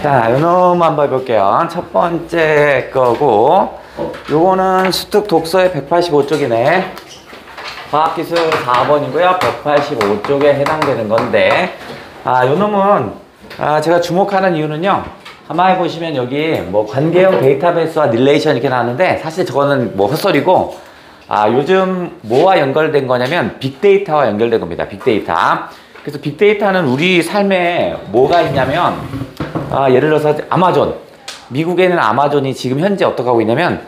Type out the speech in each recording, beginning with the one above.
자, 요놈 한번 해볼게요. 첫 번째 거고, 요거는 수특 독서의 185쪽이네. 과학기술 4번이고요. 185쪽에 해당되는 건데, 요놈은, 제가 주목하는 이유는요. 가만히 해보시면 여기 뭐 관계형 데이터베이스와 릴레이션 이렇게 나왔는데, 사실 저거는 뭐 헛소리고, 요즘 뭐와 연결된 거냐면 빅데이터와 연결된 겁니다. 빅데이터. 그래서 빅데이터는 우리 삶에 뭐가 있냐면, 예를 들어서 아마존. 미국에는 아마존이 지금 현재 어떻게 하고 있냐면,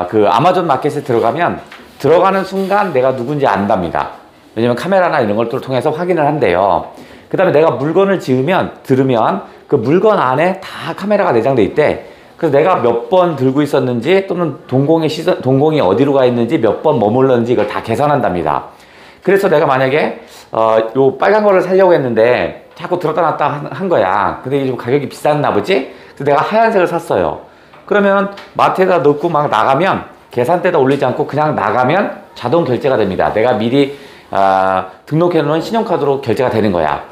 그 아마존 마켓에 들어가는 순간 내가 누군지 안답니다. 왜냐면 카메라나 이런 것들을 통해서 확인을 한대요. 그 다음에 내가 물건을 들으면 그 물건 안에 다 카메라가 내장돼 있대. 그래서 내가 몇 번 들고 있었는지 또는 동공이 어디로 가 있는지 몇 번 머물렀는지 이걸 다 계산한답니다. 그래서 내가 만약에 요 빨간 거를 사려고 했는데 자꾸 들었다 놨다 한 거야. 근데 이게 좀 가격이 비쌌나 보지? 그래서 내가 하얀색을 샀어요. 그러면 마트에다 넣고 막 나가면 계산대에다 올리지 않고 그냥 나가면 자동 결제가 됩니다. 내가 미리 등록해 놓은 신용카드로 결제가 되는 거야.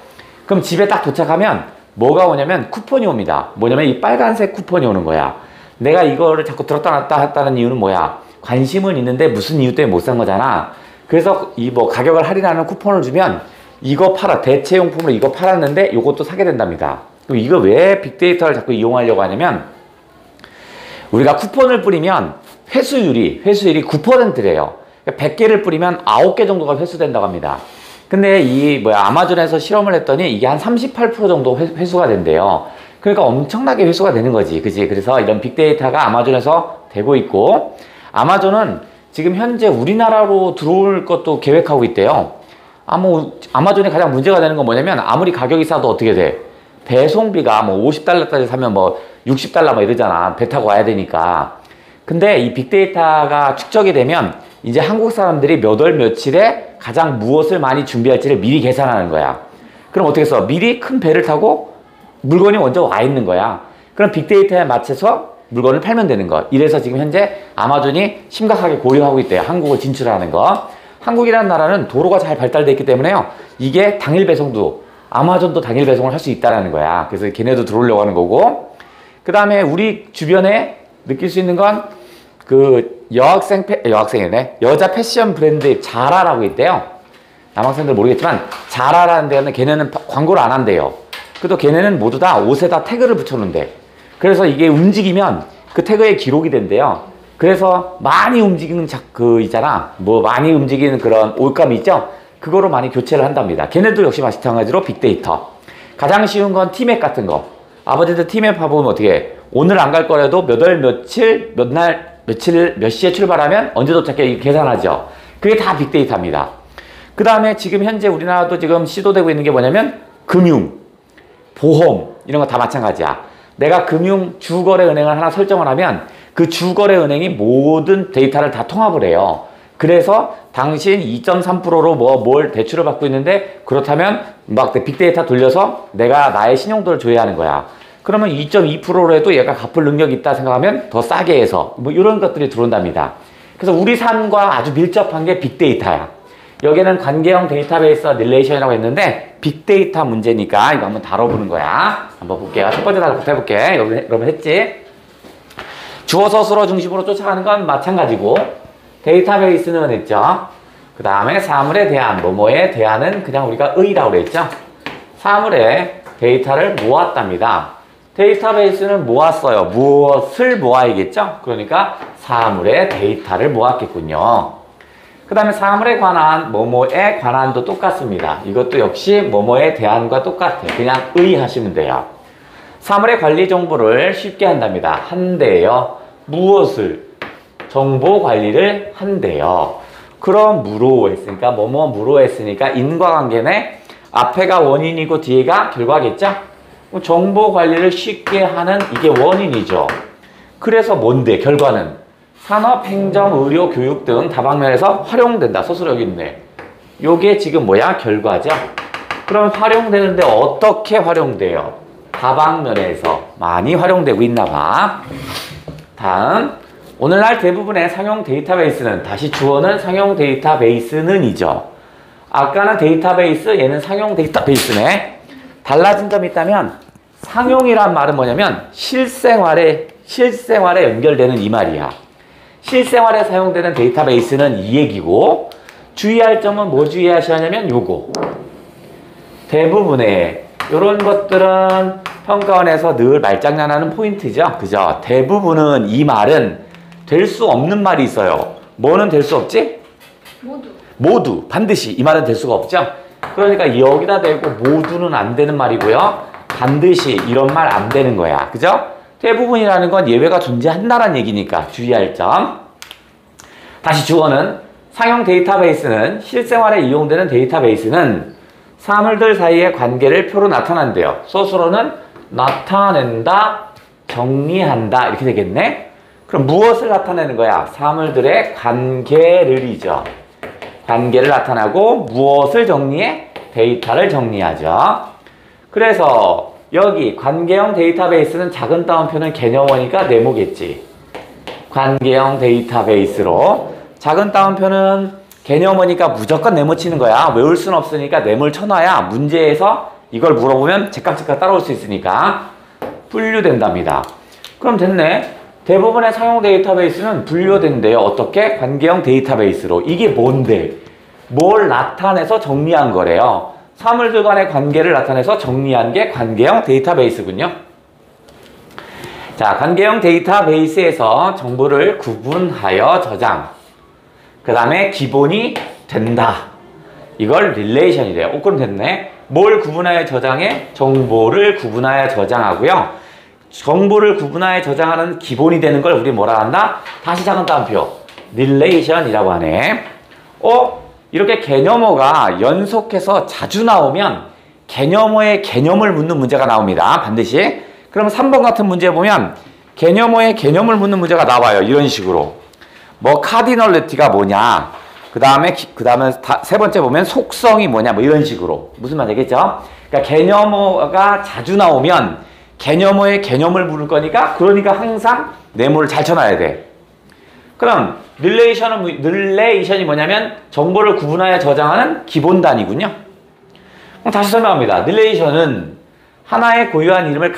그럼 집에 딱 도착하면 뭐가 오냐면 쿠폰이 옵니다. 뭐냐면 이 빨간색 쿠폰이 오는 거야. 내가 이거를 자꾸 들었다 놨다 했다는 이유는 뭐야? 관심은 있는데 무슨 이유 때문에 못 산 거잖아. 그래서 이 뭐 가격을 할인하는 쿠폰을 주면 이거 대체용품으로 이거 팔았는데 이것도 사게 된답니다. 그럼 이거 왜 빅데이터를 자꾸 이용하려고 하냐면 우리가 쿠폰을 뿌리면 회수율이 9%래요. 100개를 뿌리면 9개 정도가 회수된다고 합니다. 근데 아마존에서 실험을 했더니 이게 한 38% 정도 회수가 된대요. 그러니까 엄청나게 회수가 되는 거지. 그지? 그래서 이런 빅데이터가 아마존에서 되고 있고, 아마존은 지금 현재 우리나라로 들어올 것도 계획하고 있대요. 아마존에 가장 문제가 되는 건 뭐냐면 아무리 가격이 싸도 어떻게 돼? 배송비가 뭐 50달러까지 사면 뭐 60달러 막 이러잖아. 배 타고 와야 되니까. 근데 이 빅데이터가 축적이 되면 이제 한국 사람들이 몇 월 며칠에 가장 무엇을 많이 준비할지를 미리 계산하는 거야. 그럼 어떻게 해서 미리 큰 배를 타고 물건이 먼저 와 있는 거야. 그럼 빅데이터에 맞춰서 물건을 팔면 되는 거. 이래서 지금 현재 아마존이 심각하게 고려하고 있대요. 한국을 진출하는 거. 한국이라는 나라는 도로가 잘 발달되어 있기 때문에요. 이게 당일 배송도, 아마존도 당일 배송을 할 수 있다는 거야. 그래서 걔네도 들어오려고 하는 거고. 그 다음에 우리 주변에 느낄 수 있는 건 그 여학생이네. 여자 패션 브랜드 자라라고 있대요. 남학생들 모르겠지만 자라라는 데는 걔네는 광고를 안 한대요. 그래도 걔네는 모두 다 옷에다 태그를 붙여놓는데, 그래서 이게 움직이면 그 태그에 기록이 된대요. 그래서 많이 움직이는 많이 움직이는 그런 옷감이 있죠. 그거로 많이 교체를 한답니다. 걔네도 역시 마찬가지로 빅데이터. 가장 쉬운 건 티맵 같은 거. 아버지들 티맵 봐보면 어떻게 해? 오늘 안 갈 거라도 몇 월 며칠 몇 시에 출발하면 언제 도착해 계산하죠. 그게 다 빅데이터입니다. 그 다음에 지금 현재 우리나라도 지금 시도되고 있는 게 뭐냐면 금융, 보험 이런 거 다 마찬가지야. 내가 금융 주거래 은행을 하나 설정을 하면 그 주거래 은행이 모든 데이터를 다 통합을 해요. 그래서 당신 2.3%로 뭘 대출을 받고 있는데, 그렇다면 막 빅데이터 돌려서 내가 나의 신용도를 조회하는 거야. 그러면 2.2%로 해도 얘가 갚을 능력이 있다 생각하면 더 싸게 해서 뭐 이런 것들이 들어온답니다. 그래서 우리 삶과 아주 밀접한 게 빅데이터야. 여기는 관계형 데이터베이스와 릴레이션이라고 했는데 빅데이터 문제니까 이거 한번 다뤄보는 거야. 한번 볼게요. 첫 번째 단어부터 해볼게. 여러분 했지? 주어 서술어 중심으로 쫓아가는 건 마찬가지고, 데이터베이스는 했죠. 그 다음에 사물에 대한, 뭐뭐에 대한은 그냥 우리가 의라고 그랬죠. 사물에 데이터를 모았답니다. 데이터베이스는 모았어요. 무엇을 모아야겠죠? 그러니까 사물의 데이터를 모았겠군요. 그 다음에 사물에 관한, 뭐뭐에 관한도 똑같습니다. 이것도 역시 뭐뭐에 대한과 똑같아. 그냥 의 하시면 돼요. 사물의 관리 정보를 쉽게 한답니다. 한대요. 무엇을? 정보 관리를 한대요. 그럼 무로 했으니까, 뭐뭐 무로 했으니까 인과관계네. 앞에가 원인이고 뒤에가 결과겠죠? 정보 관리를 쉽게 하는 이게 원인이죠. 그래서 뭔데? 결과는 산업, 행정, 의료, 교육 등 다방면에서 활용된다. 서술 여기 있네. 요게 지금 뭐야? 결과죠. 그럼 활용되는데 어떻게 활용돼요? 다방면에서 많이 활용되고 있나 봐. 다음, 오늘날 대부분의 상용 데이터베이스는, 다시 주어는 상용 데이터베이스는 이죠. 아까는 데이터베이스, 얘는 상용 데이터베이스네. 달라진 점이 있다면 상용이란 말은 뭐냐면 실생활에 연결되는 이 말이야. 실생활에 사용되는 데이터베이스는 이 얘기고, 주의할 점은 뭐 주의하셔야냐면 요거. 대부분의 이런 것들은 평가원에서 늘 말장난하는 포인트죠. 그죠? 대부분은 이 말은 될 수 없는 말이 있어요. 뭐는 될 수 없지? 모두. 반드시. 이 말은 될 수가 없죠. 그러니까 여기다 대고 모두는 안 되는 말이고요. 반드시 이런 말 안 되는 거야. 그죠? 대부분이라는 건 예외가 존재한다는 얘기니까 주의할 점. 다시 주어는 상용 데이터베이스는 실생활에 이용되는 데이터베이스는 사물들 사이의 관계를 표로 나타난대요. 소수로는 나타낸다, 정리한다 이렇게 되겠네. 그럼 무엇을 나타내는 거야? 사물들의 관계를이죠. 관계를 나타나고 무엇을 정리해? 데이터를 정리하죠. 그래서 여기 관계형 데이터베이스는 작은 따옴표는 개념어니까 네모겠지. 관계형 데이터베이스로 작은 따옴표는 개념어니까 무조건 네모 치는 거야. 외울 수는 없으니까 네모를 쳐놔야 문제에서 이걸 물어보면 제깍제깍 따라올 수 있으니까 분류된답니다. 그럼 됐네. 대부분의 상용 데이터베이스는 분류된대요. 어떻게? 관계형 데이터베이스로. 이게 뭔데? 뭘 나타내서 정리한 거래요. 사물들 간의 관계를 나타내서 정리한 게 관계형 데이터베이스군요. 자, 관계형 데이터베이스에서 정보를 구분하여 저장. 그 다음에 기본이 된다. 이걸 릴레이션이래요. 그럼 됐네. 뭘 구분하여 저장해? 정보를 구분하여 저장하고요. 정보를 구분하여 저장하는 기본이 되는 걸 우리 뭐라 한다? 다시 작은 따옴표. 릴레이션이라고 하네. 이렇게 개념어가 연속해서 자주 나오면 개념어의 개념을 묻는 문제가 나옵니다. 반드시. 그럼 3번 같은 문제 보면 개념어의 개념을 묻는 문제가 나와요. 이런 식으로. 뭐 카디널리티가 뭐냐. 그 다음에 세 번째 보면 속성이 뭐냐. 뭐 이런 식으로. 무슨 말이겠죠? 그러니까 개념어가 자주 나오면 개념어의 개념을 물을 거니까 그러니까 항상 네모를 잘 쳐놔야 돼. 그럼 릴레이션이 뭐냐면 정보를 구분하여 저장하는 기본 단위군요. 그럼 다시 설명합니다. 릴레이션은 하나의 고유한 이름을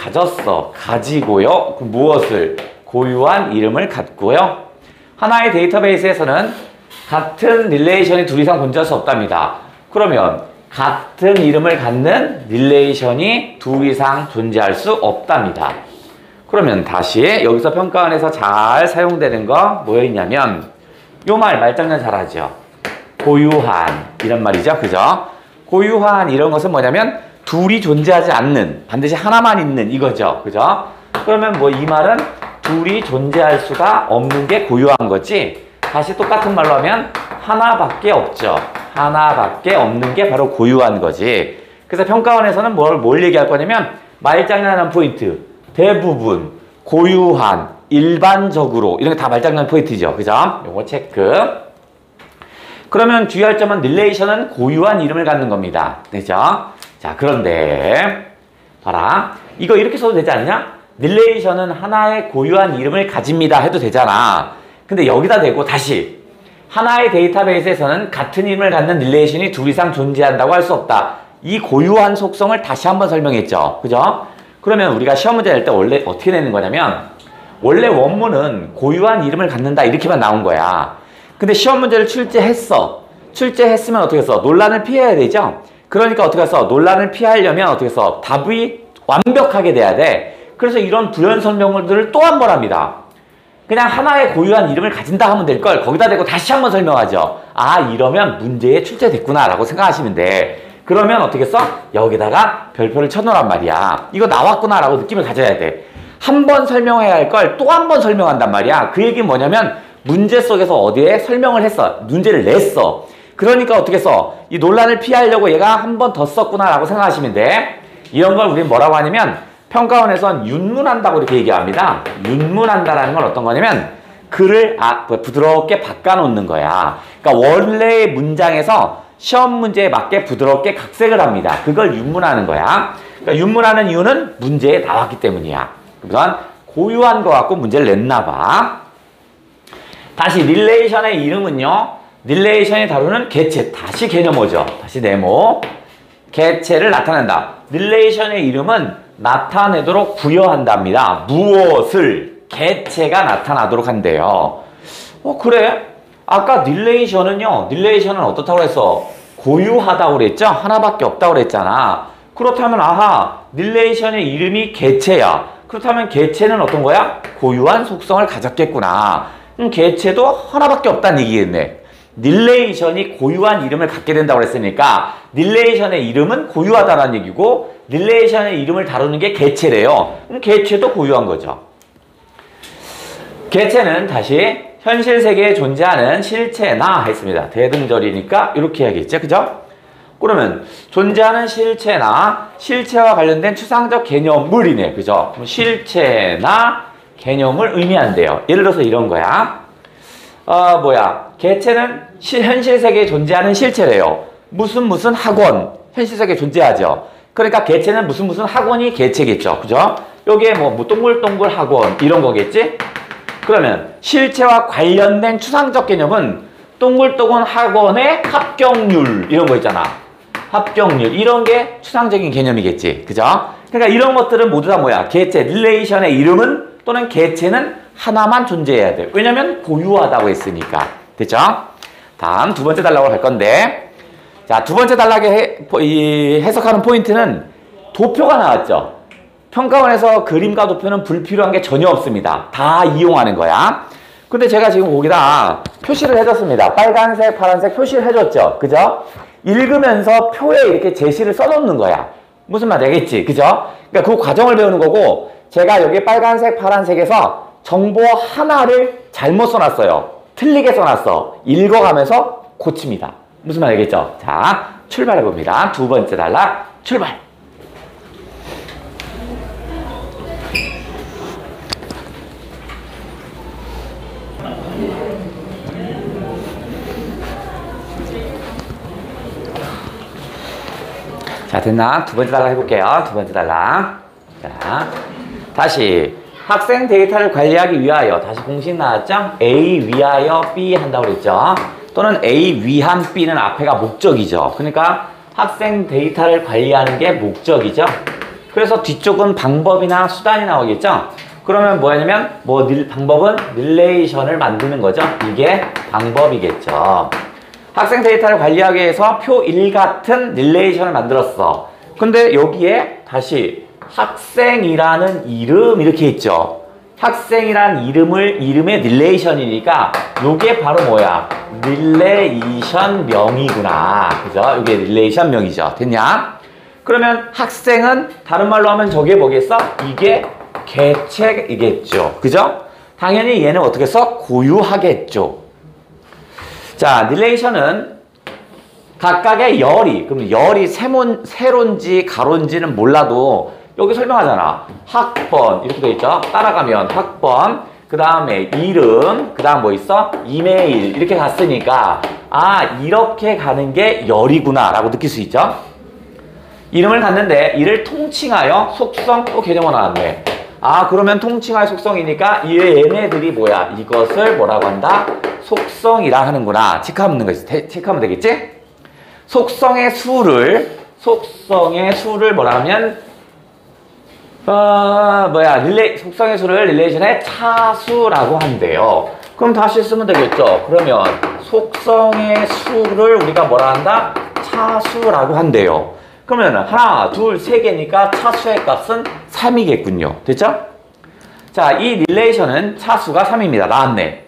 가지고요. 그럼 무엇을? 고유한 이름을 갖고요. 하나의 데이터베이스에서는 같은 릴레이션이 둘 이상 존재할 수 없답니다. 그러면 같은 이름을 갖는 릴레이션이 둘 이상 존재할 수 없답니다. 그러면 다시 여기서 평가원에서 잘 사용되는 거 뭐였냐면 요 말장난 잘하죠. 고유한 이런 말이죠. 그죠? 고유한 이런 것은 뭐냐면 둘이 존재하지 않는 반드시 하나만 있는 이거죠. 그죠? 그러면 뭐 이 말은 둘이 존재할 수가 없는 게 고유한 거지. 다시 똑같은 말로 하면 하나밖에 없죠. 하나밖에 없는 게 바로 고유한 거지. 그래서 평가원에서는 뭘 얘기할 거냐면 말장난한 포인트. 대부분, 고유한, 일반적으로 이런 게 다 말장난 포인트죠. 그죠? 요거 체크. 그러면 주의할 점은 릴레이션은 고유한 이름을 갖는 겁니다. 되죠? 자, 그런데 봐라. 이거 이렇게 써도 되지 않냐? 릴레이션은 하나의 고유한 이름을 가집니다 해도 되잖아. 근데 여기다 대고 다시 하나의 데이터베이스에서는 같은 이름을 갖는 릴레이션이 둘 이상 존재한다고 할 수 없다. 이 고유한 속성을 다시 한번 설명했죠. 그죠? 그러면 우리가 시험 문제 낼 때 원래 어떻게 내는 거냐면 원래 원문은 고유한 이름을 갖는다 이렇게만 나온 거야. 근데 시험 문제를 출제했어. 출제했으면 어떻게 했어? 논란을 피해야 되죠? 그러니까 어떻게 했어? 논란을 피하려면 어떻게 했어? 답이 완벽하게 돼야 돼. 그래서 이런 부연 설명들을 또 한 번 합니다. 그냥 하나의 고유한 이름을 가진다 하면 될 걸 거기다 대고 다시 한번 설명하죠. 아, 이러면 문제에 출제됐구나 라고 생각하시면 돼. 그러면 어떻게 써? 여기다가 별표를 쳐놓으란 말이야. 이거 나왔구나 라고 느낌을 가져야 돼. 한 번 설명해야 할 걸 또 한 번 설명한단 말이야. 그 얘기는 뭐냐면 문제 속에서 어디에 설명을 했어. 문제를 냈어. 그러니까 어떻게 써? 이 논란을 피하려고 얘가 한 번 더 썼구나 라고 생각하시면 돼. 이런 걸 우리는 뭐라고 하냐면 평가원에선 윤문한다고 이렇게 얘기합니다. 윤문한다라는 건 어떤 거냐면 글을 부드럽게 바꿔놓는 거야. 그러니까 원래의 문장에서 시험 문제에 맞게 부드럽게 각색을 합니다. 그걸 윤문하는 거야. 그러니까 윤문하는 이유는 문제에 나왔기 때문이야. 그래서 고유한 거 갖고 문제를 냈나 봐. 다시 릴레이션의 이름은요. 릴레이션이 다루는 개체. 다시 개념어죠. 다시 네모. 개체를 나타낸다. 릴레이션의 이름은 나타내도록 부여한답니다. 무엇을? 개체가 나타나도록 한대요. 그래? 아까 릴레이션은요. 릴레이션은 어떻다고 그랬어? 고유하다고 그랬죠? 하나밖에 없다고 그랬잖아. 그렇다면 아하, 릴레이션의 이름이 개체야. 그렇다면 개체는 어떤 거야? 고유한 속성을 가졌겠구나. 개체도 하나밖에 없다는 얘기겠네. 릴레이션이 고유한 이름을 갖게 된다고 그랬으니까 릴레이션의 이름은 고유하다는 얘기고 릴레이션의 이름을 다루는 게 개체래요. 그럼 개체도 고유한 거죠. 개체는 다시 현실 세계에 존재하는 실체나 했습니다. 대등절이니까 이렇게 해야겠죠. 그죠? 그러면 존재하는 실체나 실체와 관련된 추상적 개념물이네. 그죠? 그럼 실체나 개념을 의미한대요. 예를 들어서 이런 거야. 개체는 현실 세계에 존재하는 실체래요. 무슨 학원, 현실 세계에 존재하죠. 그러니까 개체는 무슨 학원이 개체겠죠. 그죠? 여기에 뭐 동글동글 학원 이런 거겠지? 그러면 실체와 관련된 추상적 개념은 동글동글 학원의 합격률 이런 거 있잖아. 합격률 이런 게 추상적인 개념이겠지. 그죠? 그러니까 이런 것들은 모두 다 뭐야? 개체, 릴레이션의 이름은 또는 개체는 하나만 존재해야 돼. 왜냐면 고유하다고 했으니까. 됐죠? 다음 두 번째 단락으로 갈 건데, 자, 두 번째 단락에 해석하는 포인트는 도표가 나왔죠. 평가원에서 그림과 도표는 불필요한 게 전혀 없습니다. 다 이용하는 거야. 근데 제가 지금 거기다 표시를 해줬습니다. 빨간색, 파란색 표시를 해줬죠. 그죠? 읽으면서 표에 이렇게 제시를 써놓는 거야. 무슨 말 되겠지? 그죠? 그러니까 그 과정을 배우는 거고, 제가 여기 빨간색, 파란색에서 정보 하나를 잘못 써놨어요. 틀리게 써놨어. 읽어가면서 고칩니다. 무슨 말 되겠죠? 자, 출발해봅니다. 두 번째 단락, 출발! 자, 됐나? 두 번째 단락 해볼게요. 두 번째 단락. 자, 다시 학생 데이터를 관리하기 위하여, 다시 공식 나왔죠? A 위하여 B 한다고 그랬죠? 또는 A 위한 B는 앞에가 목적이죠. 그러니까 학생 데이터를 관리하는 게 목적이죠. 그래서 뒤쪽은 방법이나 수단이 나오겠죠? 그러면 뭐냐면 방법은 릴레이션을 만드는 거죠. 이게 방법이겠죠. 학생 데이터를 관리하기 위해서 표 1 같은 릴레이션을 만들었어. 근데 여기에 다시 학생이라는 이름 이렇게 있죠. 학생이란 이름의 릴레이션이니까 요게 바로 뭐야? 릴레이션 명이구나. 그죠? 이게 릴레이션 명이죠. 됐냐? 그러면 학생은 다른 말로 하면 저게 뭐겠어? 이게 개체이겠죠. 그죠? 당연히 얘는 어떻게 써? 고유하겠죠. 자, 릴레이션은 각각의 열이, 그럼 열이 세론지 가론지는 몰라도 여기 설명하잖아. 학번 이렇게 돼 있죠. 따라가면 학번, 그 다음에 이름, 그 다음 뭐 있어? 이메일 이렇게 갔으니까 아, 이렇게 가는 게 열이구나 라고 느낄 수 있죠. 이름을 갔는데 이를 통칭하여 속성 또 개념을 나왔네. 아, 그러면 통칭할 속성이니까 얘네들이 뭐야? 이것을 뭐라고 한다? 속성이라 하는구나. 체크하면 되겠지? 속성의 수를 뭐라 하면 속성의 수를 릴레이션의 차수라고 한대요. 그럼 다시 쓰면 되겠죠. 그러면 속성의 수를 우리가 뭐라 한다? 차수라고 한대요. 그러면 하나, 둘, 세 개니까 차수의 값은 3이겠군요. 됐죠? 자, 이 릴레이션은 차수가 3입니다. 나왔네.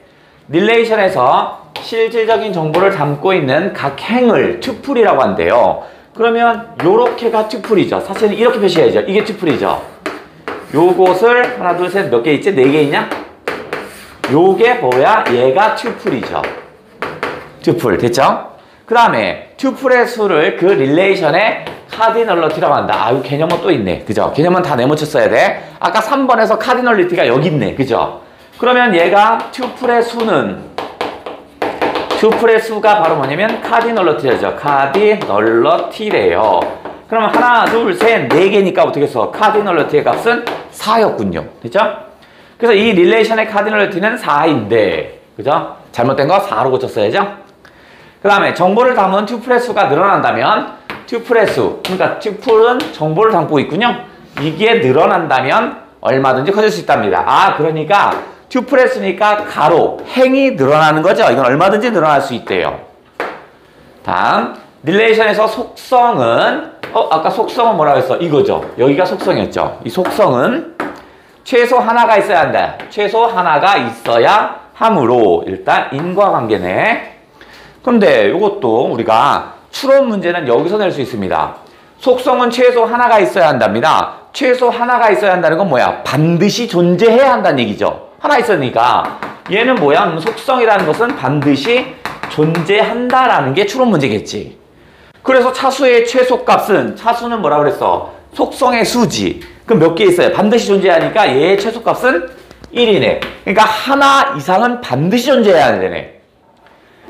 릴레이션에서 실질적인 정보를 담고 있는 각 행을 튜플이라고 한대요. 그러면 요렇게가 튜플이죠. 사실은 이렇게 표시해야죠. 이게 튜플이죠. 요것을 하나, 둘, 셋 몇 개 있지? 4개 있냐? 요게 뭐야? 얘가 튜플이죠. 튜플. 됐죠? 그 다음에 튜플의 수를 그 릴레이션의 카디널리티라고 한다. 아, 이 개념은 또 있네. 그죠? 개념은 다 네모쳐 써야 돼. 아까 3번에서 카디널리티가 여기 있네. 그죠? 그러면 얘가 튜플의 수가 바로 뭐냐면 카디널리티죠. 카디널리티래요. 그러면 하나, 둘, 셋, 4개니까 어떻게 써? 카디널리티의 값은 4였군요. 됐죠? 그래서 이 릴레이션의 카디널리티는 4인데, 그죠? 잘못된 거 4로 고쳤어야죠? 그 다음에 정보를 담은 튜플의 수가 늘어난다면 튜플의 수, 그러니까 튜플은 정보를 담고 있군요. 이게 늘어난다면 얼마든지 커질 수 있답니다. 아, 그러니까 튜플레스니까 가로, 행이 늘어나는 거죠. 이건 얼마든지 늘어날 수 있대요. 다음, 릴레이션에서 속성은 아까 속성은 뭐라고 했어? 이거죠. 여기가 속성이었죠. 이 속성은 최소 하나가 있어야 한다. 최소 하나가 있어야 하므로 일단 인과관계네. 그런데 이것도 우리가 추론 문제는 여기서 낼 수 있습니다. 속성은 최소 하나가 있어야 한답니다. 최소 하나가 있어야 한다는 건 뭐야? 반드시 존재해야 한다는 얘기죠. 하나 있으니까 얘는 뭐야? 속성이라는 것은 반드시 존재한다라는 게 추론 문제겠지. 그래서 차수의 최소값은, 차수는 뭐라 그랬어? 속성의 수지. 그럼 몇 개 있어요? 반드시 존재하니까 얘의 최소값은 1이네. 그러니까 하나 이상은 반드시 존재해야 되네.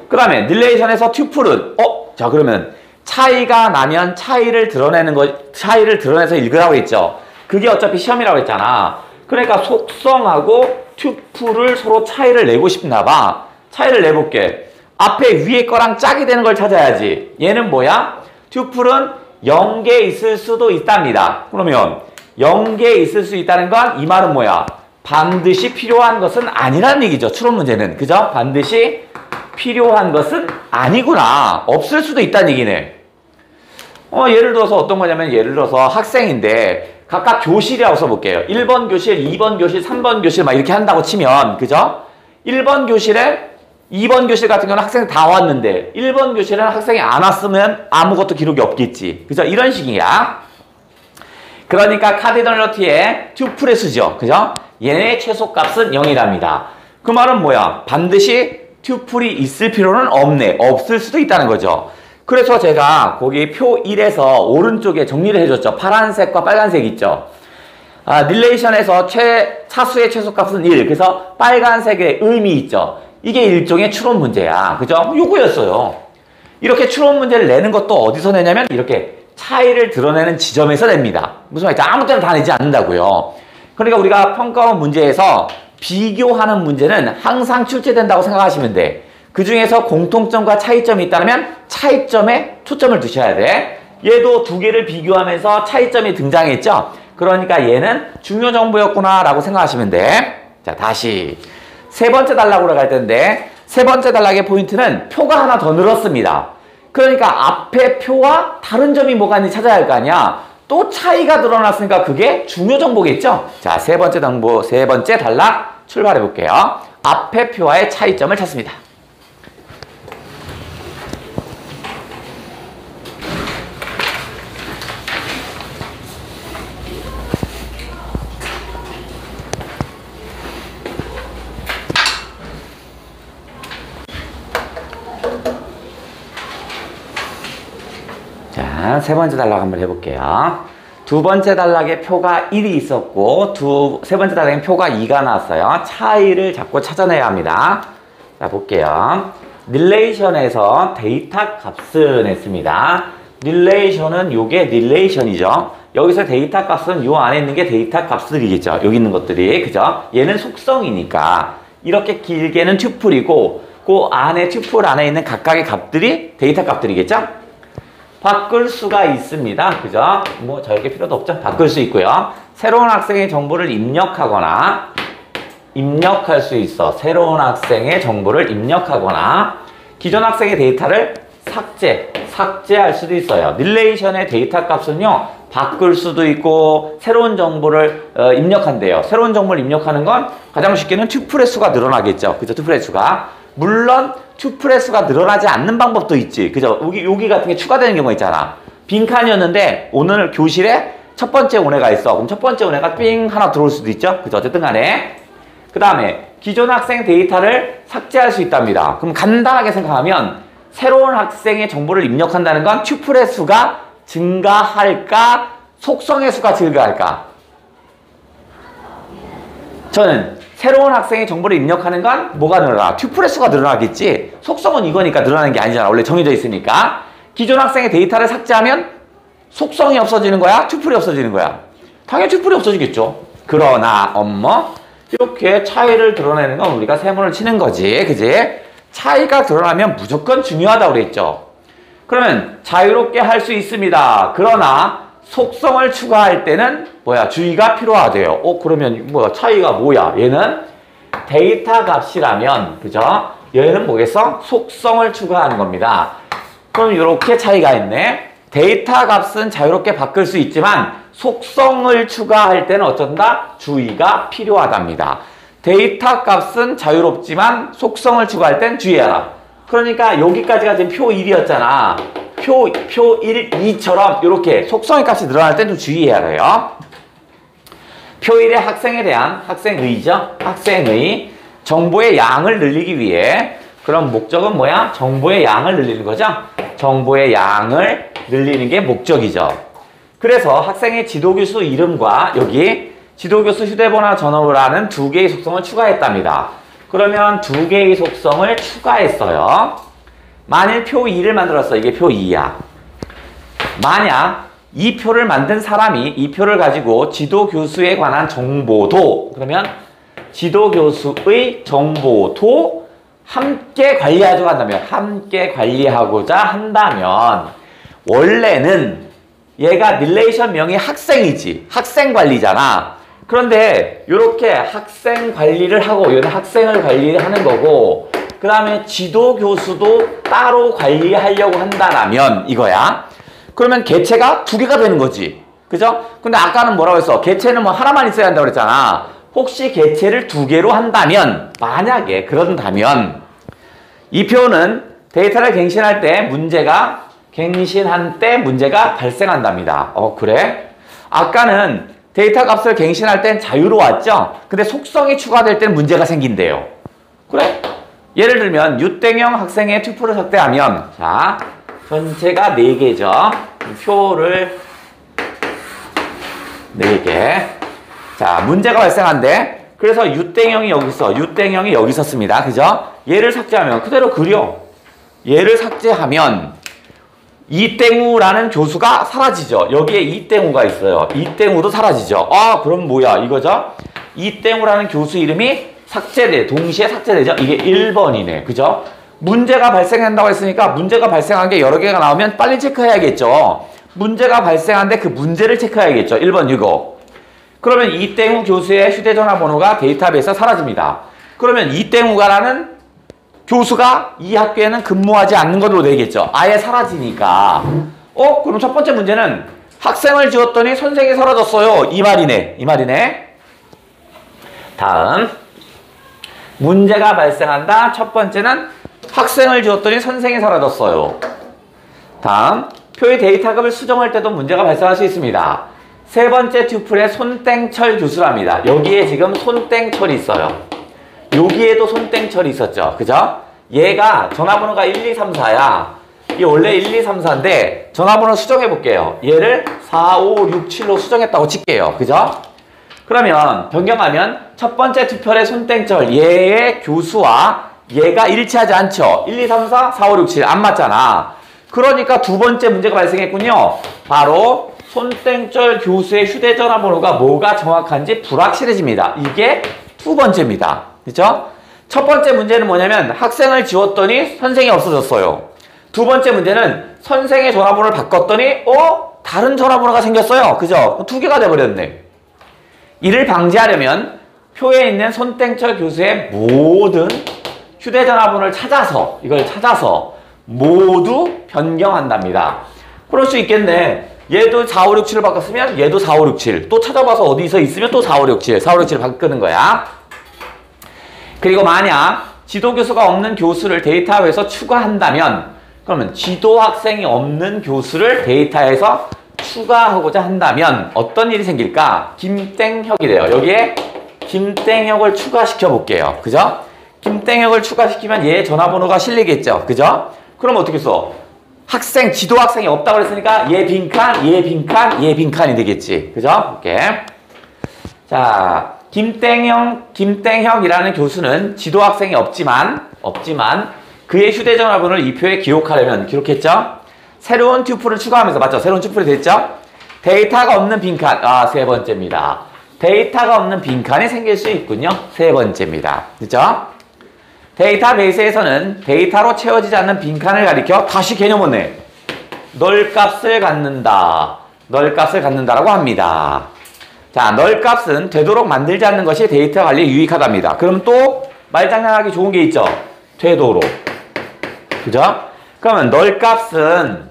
그 다음에 릴레이션에서 튜플은 자, 그러면 차이가 나면 차이를 드러내서 읽으라고 했죠. 그게 어차피 시험이라고 했잖아. 그러니까 속성하고 튜플을 서로 차이를 내고 싶나 봐. 차이를 내볼게. 앞에 위에 거랑 짝이 되는 걸 찾아야지. 얘는 뭐야? 튜플은 0개 있을 수도 있답니다. 그러면 0개 있을 수 있다는 건 이 말은 뭐야? 반드시 필요한 것은 아니라는 얘기죠. 추론 문제는. 그죠? 반드시 필요한 것은 아니구나. 없을 수도 있다는 얘기네. 예를 들어서 어떤 거냐면, 예를 들어서 학생인데 각각 교실이라고 써볼게요. 1번 교실, 2번 교실, 3번 교실 막 이렇게 한다고 치면, 그죠? 1번 교실에 2번 교실 같은 경우는 학생이 다 왔는데 1번 교실에는 학생이 안 왔으면 아무것도 기록이 없겠지. 그죠? 이런 식이야. 그러니까 카디널러티의 튜플의 수죠. 그죠? 얘의 최소값은 0이랍니다. 그 말은 뭐야? 반드시 튜플이 있을 필요는 없네. 없을 수도 있다는 거죠. 그래서 제가 거기 표 1에서 오른쪽에 정리를 해줬죠. 파란색과 빨간색 있죠. 릴레이션에서 차수의 최소값은 1. 그래서 빨간색의 의미 있죠. 이게 일종의 추론 문제야. 그죠? 요거였어요. 이렇게 추론 문제를 내는 것도 어디서 내냐면 이렇게 차이를 드러내는 지점에서 냅니다. 무슨 말이죠? 아무 때나 다 내지 않는다고요. 그러니까 우리가 평가원 문제에서 비교하는 문제는 항상 출제된다고 생각하시면 돼. 그 중에서 공통점과 차이점이 있다면 차이점에 초점을 두셔야 돼. 얘도 두 개를 비교하면서 차이점이 등장했죠? 그러니까 얘는 중요 정보였구나 라고 생각하시면 돼. 자, 다시 세 번째 단락으로 갈 텐데, 세 번째 단락의 포인트는 표가 하나 더 늘었습니다. 그러니까 앞에 표와 다른 점이 뭐가 있는지 찾아야 할 거 아니야. 또 차이가 드러났으니까 그게 중요 정보겠죠? 자, 세 번째 단락 출발해 볼게요. 앞에 표와의 차이점을 찾습니다. 자, 세 번째 단락 한번 해볼게요. 두 번째 단락에 표가 1이 있었고 세 번째 단락에 표가 2가 나왔어요. 차이를 자꾸 찾아내야 합니다. 자, 볼게요. 릴레이션에서 데이터 값을 냈습니다. 릴레이션은 요게 릴레이션이죠. 여기서 데이터 값은 요 안에 있는 게 데이터 값들이겠죠. 여기 있는 것들이. 그죠? 얘는 속성이니까 이렇게 길게는 튜플이고 그 안에 튜플 안에 있는 각각의 값들이 데이터 값들이겠죠? 바꿀 수가 있습니다. 그죠? 뭐 저렇게 필요도 없죠? 바꿀 수 있고요. 새로운 학생의 정보를 입력하거나 입력할 수 있어. 새로운 학생의 정보를 입력하거나 기존 학생의 데이터를 삭제할 수도 있어요. 릴레이션의 데이터 값은요, 바꿀 수도 있고 새로운 정보를 입력한대요. 새로운 정보를 입력하는 건 가장 쉽게는 튜플의 수가 늘어나겠죠. 그죠? 튜플의 수가. 물론 튜플의 수가 늘어나지 않는 방법도 있지. 그죠? 여기 같은 게 추가되는 경우가 있잖아. 빈칸이었는데 오늘 교실에 첫 번째 온애가 있어. 그럼 첫 번째 온애가 삥 하나 들어올 수도 있죠. 그죠? 어쨌든 간에. 그 다음에 기존 학생 데이터를 삭제할 수 있답니다. 그럼 간단하게 생각하면 새로운 학생의 정보를 입력한다는 건 튜플의 수가 증가할까? 속성의 수가 증가할까? 저는 새로운 학생의 정보를 입력하는 건 뭐가 늘어나? 튜플의 수가 늘어나겠지. 속성은 이거니까 늘어나는 게 아니잖아. 원래 정해져 있으니까. 기존 학생의 데이터를 삭제하면 속성이 없어지는 거야? 튜플이 없어지는 거야? 당연히 튜플이 없어지겠죠. 그러나 이렇게 차이를 드러내는 건 우리가 세모를 치는 거지. 그지? 차이가 드러나면 무조건 중요하다고 그랬죠. 그러면 자유롭게 할 수 있습니다. 그러나 속성을 추가할 때는 뭐야? 주의가 필요하대요. 그러면 뭐야? 차이가 뭐야? 얘는 데이터 값이라면, 그죠? 얘는 뭐겠어? 속성을 추가하는 겁니다. 그럼 이렇게 차이가 있네. 데이터 값은 자유롭게 바꿀 수 있지만 속성을 추가할 때는 어쩐다? 주의가 필요하답니다. 데이터 값은 자유롭지만 속성을 추가할 땐 주의해라. 그러니까 여기까지가 지금 표 1이었잖아. 표 1, 2처럼 이렇게 속성의 값이 늘어날 땐 좀 주의해야 돼요. 표 1의 학생에 대한 학생의죠. 학생의 정보의 양을 늘리기 위해 그럼 목적은 뭐야? 정보의 양을 늘리는 거죠. 정보의 양을 늘리는 게 목적이죠. 그래서 학생의 지도교수 이름과 여기 지도교수 휴대번호 전화번호라는 두 개의 속성을 추가했답니다. 그러면 두 개의 속성을 추가했어요. 만일 표 2를 만들었어. 이게 표 2야. 만약 이 표를 만든 사람이 이 표를 가지고 지도교수에 관한 정보도 그러면 지도교수의 정보도 함께 관리하고자 한다면 원래는 얘가 릴레이션 명이 학생이지. 학생 관리잖아. 그런데 이렇게 학생 관리를 하고 얘는 학생을 관리하는 거고 그 다음에 지도교수도 따로 관리하려고 한다라면 이거야. 그러면 개체가 두 개가 되는 거지. 그죠? 근데 아까는 뭐라고 했어? 개체는 뭐 하나만 있어야 한다고 그랬잖아. 혹시 개체를 두 개로 한다면 만약에 그런다면 이 표는 데이터를 갱신한 때 문제가 발생한답니다. 그래? 아까는 데이터 값을 갱신할 땐 자유로웠죠? 근데 속성이 추가될 땐 문제가 생긴대요. 그래? 예를 들면 유땡형 학생의 튜플을 삭제하면 자 전체가 4개죠. 표를 4개. 자 문제가 발생한대. 그래서 유땡형이 여기 있어. 유땡형이 여기 있었습니다. 그죠? 얘를 삭제하면 그대로 그려. 얘를 삭제하면 이땡우라는 교수가 사라지죠. 여기에 이땡우가 있어요. 이땡우도 사라지죠. 그럼 뭐야 이거죠? 이땡우라는 교수 이름이 동시에 삭제되죠. 이게 1번이네. 그죠? 문제가 발생한다고 했으니까 문제가 발생한 게 여러 개가 나오면 빨리 체크해야겠죠. 문제가 발생한데 그 문제를 체크해야겠죠. 1번 이거. 그러면 이땡우 교수의 휴대전화 번호가 데이터베이스에서 사라집니다. 그러면 이땡우가라는 교수가 이 학교에는 근무하지 않는 것으로 되겠죠. 아예 사라지니까. 그럼 첫 번째 문제는 학생을 지웠더니 선생이 사라졌어요. 이 말이네. 다음. 문제가 발생한다. 첫 번째는 학생을 지웠더니 선생이 사라졌어요. 다음. 표의 데이터값을 수정할 때도 문제가 발생할 수 있습니다. 세 번째 튜플에 손땡철 교수랍니다. 여기에 지금 손땡철이 있어요. 여기에도 손땡철이 있었죠. 그죠? 얘가 전화번호가 1, 2, 3, 4야. 이게 원래 1, 2, 3, 4인데 전화번호 수정해 볼게요. 얘를 4, 5, 6, 7로 수정했다고 칠게요. 그죠? 그러면 변경하면 첫 번째 튜플의 손땡철 얘의 교수와 얘가 일치하지 않죠. 1, 2, 3, 4, 4, 5, 6, 7 안 맞잖아. 그러니까 두 번째 문제가 발생했군요. 바로 손땡철 교수의 휴대전화 번호가 뭐가 정확한지 불확실해집니다. 이게 두 번째입니다. 그죠? 첫 번째 문제는 뭐냐면 학생을 지웠더니 선생이 없어졌어요. 두 번째 문제는 선생의 전화번호를 바꿨더니 다른 전화번호가 생겼어요. 그죠? 두 개가 돼버렸네. 이를 방지하려면 표에 있는 손땡철 교수의 모든 휴대전화번호를 찾아서 이걸 찾아서 모두 변경한답니다. 그럴 수 있겠네. 얘도 4567을 바꿨으면 얘도 4567 또 찾아봐서 어디서 있으면 또 4567 4567을 바꾸는 거야. 그리고 만약 지도교수가 없는 교수를 데이터에서 추가한다면 그러면 지도학생이 없는 교수를 데이터에서 추가하고자 한다면 어떤 일이 생길까? 김땡혁이 돼요. 여기에 김땡혁을 추가시켜 볼게요. 그죠? 김땡혁을 추가시키면 얘 전화번호가 실리겠죠. 그죠? 그럼 어떻게 써? 학생, 지도학생이 없다고 그랬으니까 얘 빈칸, 얘 빈칸, 얘 빈칸이 되겠지. 그죠? 오케이. 자, 김땡혁이라는 교수는 지도학생이 없지만 그의 휴대전화번호를 이 표에 기록하려면 기록했죠? 새로운 튜플을 추가하면서 맞죠? 새로운 튜플이 됐죠? 데이터가 없는 빈칸. 세 번째입니다. 데이터가 없는 빈칸이 생길 수 있군요. 세 번째입니다. 그죠? 데이터베이스에서는 데이터로 채워지지 않는 빈칸을 가리켜 다시 개념 오네. 널 값을 갖는다. 널값을 갖는다라고 합니다. 자, 널값은 되도록 만들지 않는 것이 데이터 관리에 유익하답니다. 그럼 또 말장난하기 좋은 게 있죠. 되도록. 그죠? 그러면 널값은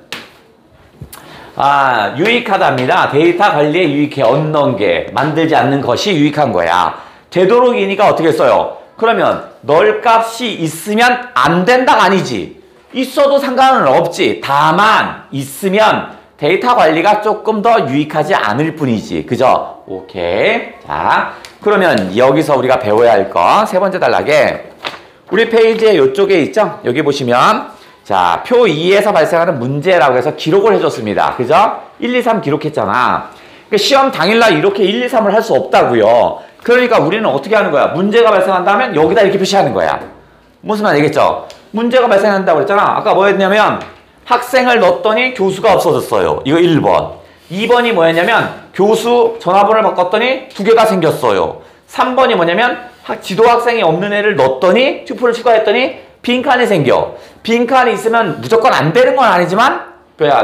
유익하답니다. 데이터 관리에 유익해. 얻는 게 만들지 않는 것이 유익한 거야. 되도록이니까 어떻게 써요? 그러면 널값이 있으면 안 된다가 아니지. 있어도 상관은 없지. 다만 있으면 데이터 관리가 조금 더 유익하지 않을 뿐이지. 그죠? 오케이. 자, 그러면 여기서 우리가 배워야 할 거 세 번째 단락에 우리 페이지에 이쪽에 있죠? 여기 보시면 자, 표 2에서 발생하는 문제라고 해서 기록을 해줬습니다. 그죠? 1, 2, 3 기록했잖아. 그러니까 시험 당일날 이렇게 1, 2, 3을 할 수 없다고요. 그러니까 우리는 어떻게 하는 거야? 문제가 발생한다면 여기다 이렇게 표시하는 거야. 무슨 말 알겠죠? 문제가 발생한다고 그랬잖아. 아까 뭐였냐면 학생을 넣었더니 교수가 없어졌어요. 이거 1번. 2번이 뭐였냐면 교수 전화번호를 바꿨더니 2개가 생겼어요. 3번이 뭐냐면 지도 학생이 없는 애를 넣었더니 튜플을 추가했더니 빈칸이 생겨. 빈칸이 있으면 무조건 안 되는 건 아니지만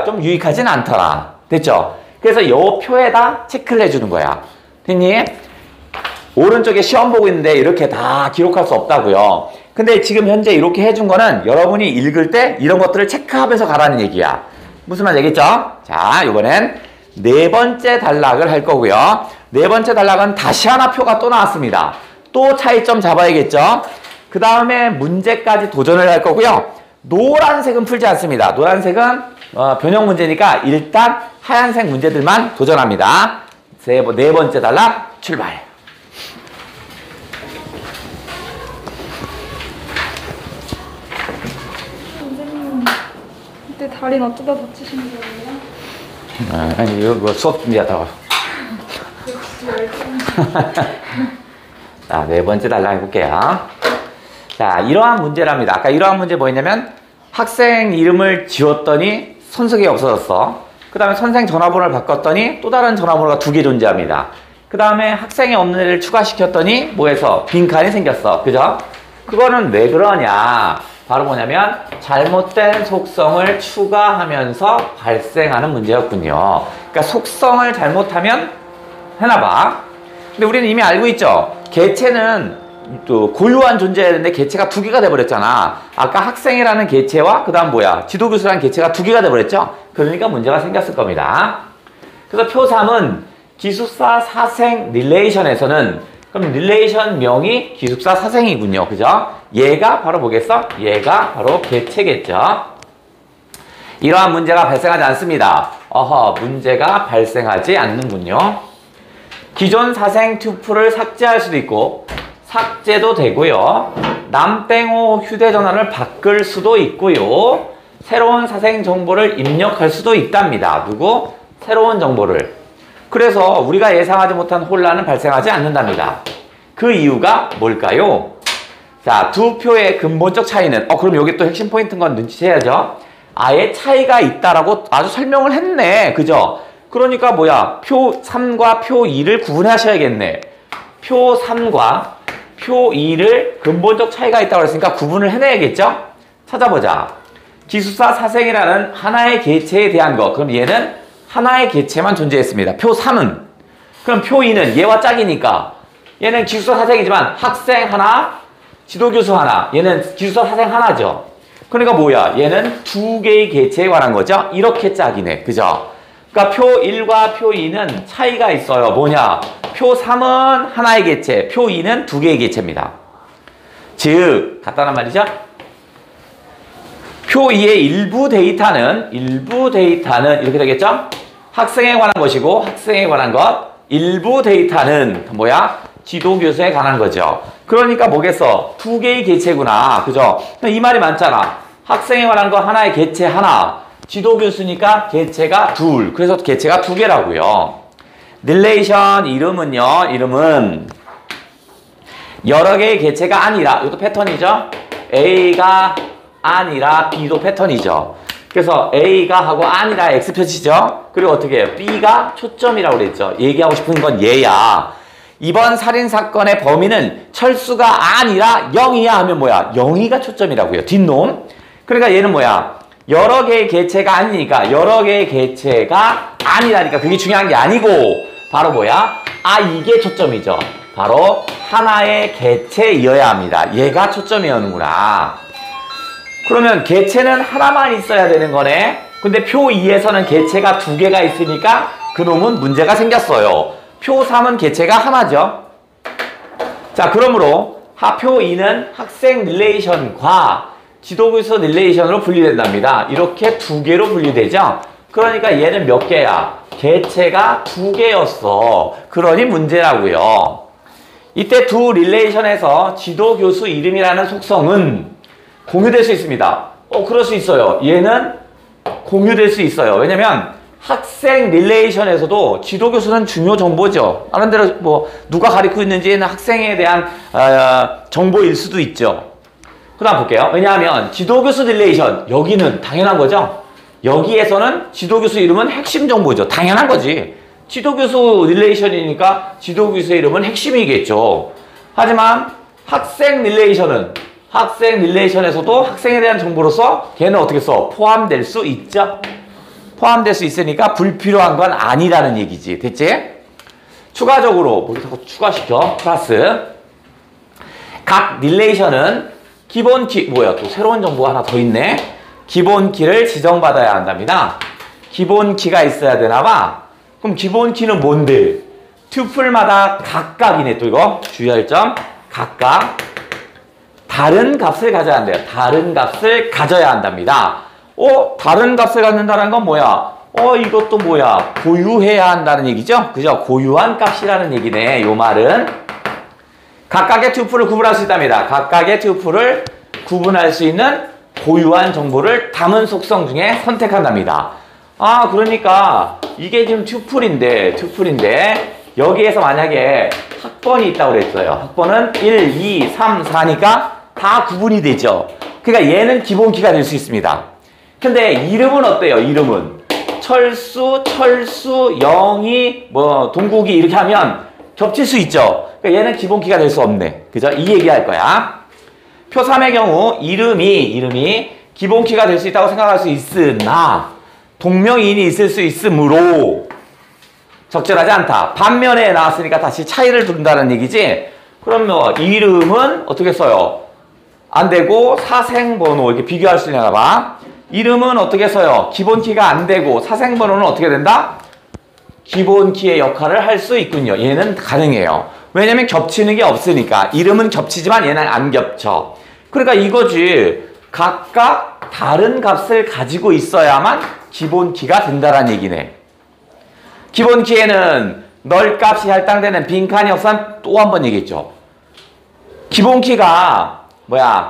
좀 유익하진 않더라. 됐죠? 그래서 이 표에다 체크를 해주는 거야. 됐니? 오른쪽에 시험 보고 있는데 이렇게 다 기록할 수 없다고요. 근데 지금 현재 이렇게 해준 거는 여러분이 읽을 때 이런 것들을 체크하면서 가라는 얘기야. 무슨 말 알겠죠? 자, 이번엔 네 번째 단락을 할 거고요. 네 번째 단락은 다시 하나 표가 또 나왔습니다. 또 차이점 잡아야겠죠? 그 다음에 문제까지 도전을 할 거고요. 노란색은 풀지 않습니다. 노란색은 변형 문제니까 일단 하얀색 문제들만 도전합니다. 네 번째 단락 출발. 선생님, 그때 다리는 어쩌다 다치신 거예요? 아니, 이거 수업 준비하다가. 역시 열정. 자, 네 번째 단락 해볼게요. 자, 이러한 문제랍니다. 아까 이러한 문제 뭐였냐면 학생 이름을 지웠더니 선생이 없어졌어. 그 다음에 선생 전화번호를 바꿨더니 또 다른 전화번호가 2개 존재합니다. 그 다음에 학생이 없는 애를 추가시켰더니 뭐해서 빈칸이 생겼어. 그죠? 그거는 왜 그러냐? 바로 뭐냐면 잘못된 속성을 추가하면서 발생하는 문제였군요. 그러니까 속성을 잘못하면 해놔봐. 근데 우리는 이미 알고 있죠? 개체는 또 고유한 존재였는데 개체가 2개가 돼버렸잖아. 아까 학생이라는 개체와 그 다음 뭐야? 지도교수라는 개체가 2개가 돼버렸죠? 그러니까 문제가 생겼을 겁니다. 그래서 표 3은 기숙사 사생 릴레이션에서는 그럼 릴레이션 명이 기숙사 사생이군요. 그죠? 얘가 바로 뭐겠어? 얘가 바로 개체겠죠? 이러한 문제가 발생하지 않습니다. 문제가 발생하지 않는군요. 기존 사생 튜플을 삭제할 수도 있고 삭제도 되고요. 남땡호 휴대전화를 바꿀 수도 있고요. 새로운 사생 정보를 입력할 수도 있답니다. 누구? 새로운 정보를. 그래서 우리가 예상하지 못한 혼란은 발생하지 않는답니다. 그 이유가 뭘까요? 자, 두 표의 근본적 차이는 그럼 여기 또 핵심 포인트인 건 눈치채야죠. 아예 차이가 있다라고 아주 설명을 했네. 그죠? 그러니까 뭐야? 표 3과 표 2를 구분하셔야겠네. 표 3과 표 2를 근본적 차이가 있다고 했으니까 구분을 해내야겠죠? 찾아보자. 기숙사 사생이라는 하나의 개체에 대한 거. 그럼 얘는 하나의 개체만 존재했습니다. 표 3은. 그럼 표 2는 얘와 짝이니까 얘는 기숙사 사생이지만 학생 하나, 지도교수 하나. 얘는 기숙사 사생 하나죠. 그러니까 뭐야? 얘는 2개의 개체에 관한 거죠? 이렇게 짝이네. 그죠? 그러니까 표 1과 표 2는 차이가 있어요. 뭐냐? 표 3은 하나의 개체, 표 2는 2개의 개체입니다. 즉, 간단한 말이죠? 표 2의 일부 데이터는 이렇게 되겠죠? 학생에 관한 것이고 학생에 관한 것, 일부 데이터는 뭐야? 지도교수에 관한 거죠. 그러니까 뭐겠어? 2개의 개체구나. 그죠? 이 말이 많잖아. 학생에 관한 거 하나의 개체 하나, 지도교수니까 개체가 2. 그래서 개체가 2개라고요. 릴레이션 이름은 여러 개의 개체가 아니라, 이것도 패턴이죠? A가 아니라 B도 패턴이죠. 그래서 A가 하고 아니라 X 표시죠? 그리고 어떻게 해요? B가 초점이라고 그랬죠? 얘기하고 싶은 건 얘야. 이번 살인사건의 범인은 철수가 아니라 영희야 하면 뭐야? 영희가 초점이라고요. 뒷놈. 그러니까 얘는 뭐야? 여러 개의 개체가 아니니까 여러 개의 개체가 아니라니까 그게 중요한 게 아니고 바로 뭐야? 아 이게 초점이죠. 바로 하나의 개체이어야 합니다. 얘가 초점이었는구나. 그러면 개체는 하나만 있어야 되는 거네. 근데 표 2에서는 개체가 2개가 있으니까 그놈은 문제가 생겼어요. 표 3은 개체가 하나죠. 자 그러므로 표 2는 학생 릴레이션과 지도교수 릴레이션으로 분리된답니다. 이렇게 2개로 분리되죠. 그러니까 얘는 몇 개야? 개체가 2개였어. 그러니 문제라고요. 이때 두 릴레이션에서 지도교수 이름이라는 속성은 공유될 수 있습니다. 그럴 수 있어요. 얘는 공유될 수 있어요. 왜냐면 학생 릴레이션에서도 지도교수는 중요 정보죠. 다른 대로 뭐 누가 가르치고 있는지는 학생에 대한 정보일 수도 있죠. 그 다음 볼게요. 왜냐하면 지도교수 릴레이션 여기는 당연한 거죠. 여기에서는 지도교수 이름은 핵심 정보죠. 당연한 거지. 지도교수 릴레이션이니까 지도교수의 이름은 핵심이겠죠. 하지만 학생 릴레이션에서도 학생에 대한 정보로서 걔는 어떻게 써? 포함될 수 있죠. 포함될 수 있으니까 불필요한 건 아니라는 얘기지. 됐지? 추가적으로 뭐 자꾸 추가시켜. 플러스 각 릴레이션은 기본 키 뭐야 또 새로운 정보가 하나 더 있네. 기본 키를 지정받아야 한답니다. 기본 키가 있어야 되나 봐. 그럼 기본 키는 뭔데? 튜플마다 각각이네. 또 이거 주의할 점. 각각 다른 값을 가져야 한대요. 다른 값을 가져야 한답니다. 다른 값을 갖는다는 건 뭐야? 이것도 뭐야? 고유해야 한다는 얘기죠? 그죠? 고유한 값이라는 얘기네. 요 말은. 각각의 튜플을 구분할 수 있답니다. 각각의 튜플을 구분할 수 있는 고유한 정보를 담은 속성 중에 선택한답니다. 그러니까 이게 지금 튜플인데 여기에서 만약에 학번이 있다고 그랬어요. 학번은 1, 2, 3, 4니까 다 구분이 되죠. 그러니까 얘는 기본키가 될 수 있습니다. 근데 이름은 어때요? 이름은 철수, 영희, 동국이 이렇게 하면 겹칠 수 있죠. 그러니까 얘는 기본키가 될 수 없네. 그죠? 이 얘기할 거야. 표 3의 경우 이름이 기본키가 될 수 있다고 생각할 수 있으나 동명이인이 있을 수 있으므로 적절하지 않다. 반면에 나왔으니까 다시 차이를 두른다는 얘기지. 그럼 이름은 어떻게 써요? 안 되고 사생번호 이렇게 비교할 수 있나 봐. 이름은 어떻게 써요? 기본키가 안 되고 사생번호는 어떻게 된다? 기본키의 역할을 할 수 있군요. 얘는 가능해요. 왜냐면 겹치는 게 없으니까. 이름은 겹치지만 얘는 안 겹쳐. 그러니까 이거지. 각각 다른 값을 가지고 있어야만 기본키가 된다는 얘기네. 기본키에는 널 값이 할당되는 빈칸이 없으면 또 한 번 얘기했죠. 기본키가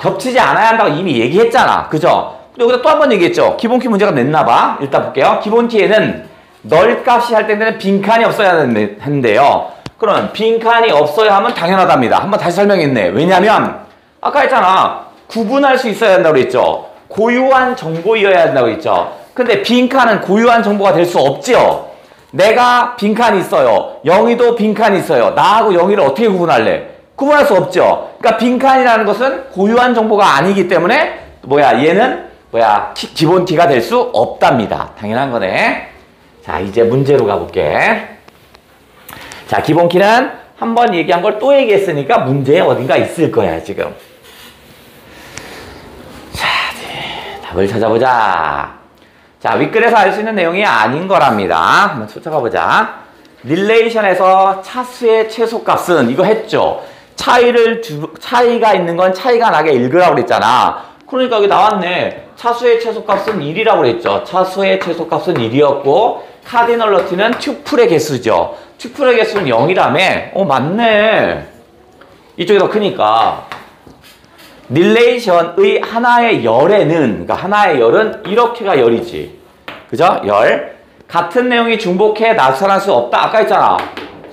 겹치지 않아야 한다고 이미 얘기했잖아. 그죠? 여기다 또 한 번 얘기했죠. 기본키 문제가 냈나 봐. 일단 볼게요. 기본키에는 널 값이 할당되는 빈칸이 없어야 한대요. 그럼 빈칸이 없어야 하면 당연하답니다. 한번 다시 설명했네. 왜냐면 아까 했잖아. 구분할 수 있어야 한다고 그랬죠. 고유한 정보이어야 한다고 그랬죠. 근데 빈칸은 고유한 정보가 될 수 없죠. 내가 빈칸이 있어요. 영희도 빈칸이 있어요. 나하고 영희를 어떻게 구분할래? 구분할 수 없죠. 그러니까 빈칸이라는 것은 고유한 정보가 아니기 때문에 얘는 기본키가 될 수 없답니다. 당연한 거네. 자, 이제 문제로 가볼게. 자, 기본키는 한 번 얘기한 걸 또 얘기했으니까 문제에 어딘가 있을 거야, 지금. 자, 답을 찾아보자. 자, 윗글에서 알 수 있는 내용이 아닌 거랍니다. 한번 쫓아가 보자. 릴레이션에서 차수의 최소값은 이거 했죠. 차이가 있는 건 차이가 나게 읽으라고 그랬잖아. 그러니까 여기 나왔네. 차수의 최소값은 1이라고 그랬죠. 차수의 최소값은 1이었고 카디널러티는 튜플의 개수죠. 튜플의 개수는 0이라며. 맞네. 이쪽이 더 크니까. 릴레이션의 하나의 열에는, 그러니까 하나의 열은 이렇게가 열이지. 그죠? 열. 같은 내용이 중복해 나타날 수 없다. 아까 했잖아.